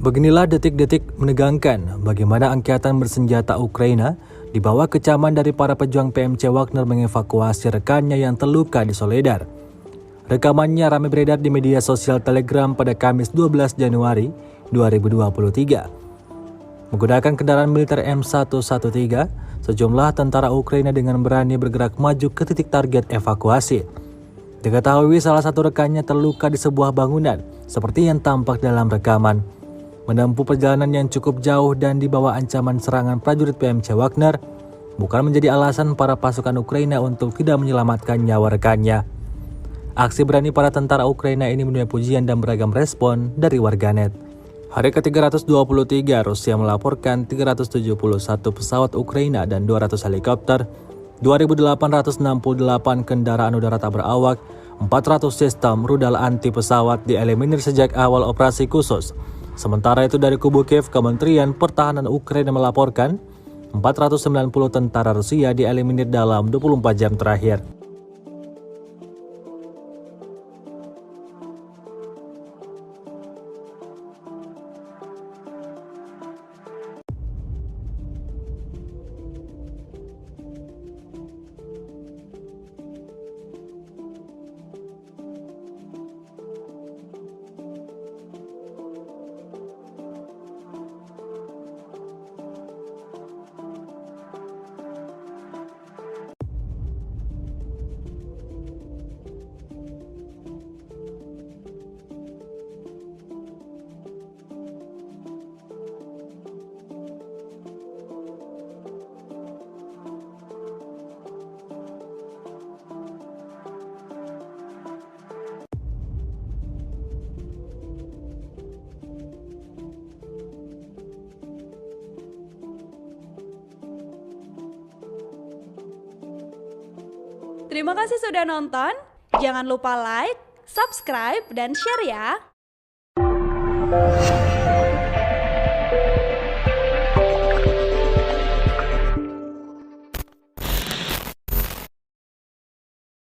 Beginilah detik-detik menegangkan bagaimana angkatan bersenjata Ukraina di bawah kecaman dari para pejuang PMC Wagner mengevakuasi rekannya yang terluka di Soledar. Rekamannya ramai beredar di media sosial Telegram pada Kamis 12 Januari 2023. Menggunakan kendaraan militer M113, sejumlah tentara Ukraina dengan berani bergerak maju ke titik target evakuasi. Diketahui salah satu rekannya terluka di sebuah bangunan, seperti yang tampak dalam rekaman. Menempuh perjalanan yang cukup jauh dan di bawah ancaman serangan prajurit PMC Wagner bukan menjadi alasan para pasukan Ukraina untuk tidak menyelamatkan nyawa rekannya. Aksi berani para tentara Ukraina ini menuai pujian dan beragam respon dari warganet. Hari ke-323, Rusia melaporkan 371 pesawat Ukraina dan 200 helikopter, 2.868 kendaraan udara tak berawak, 400 sistem rudal anti pesawat dieliminir sejak awal operasi khusus. Sementara itu dari kubu Kiev, Kementerian Pertahanan Ukraina melaporkan 490 tentara Rusia dieliminir dalam 24 jam terakhir. Terima kasih sudah nonton. Jangan lupa like, subscribe, dan share ya.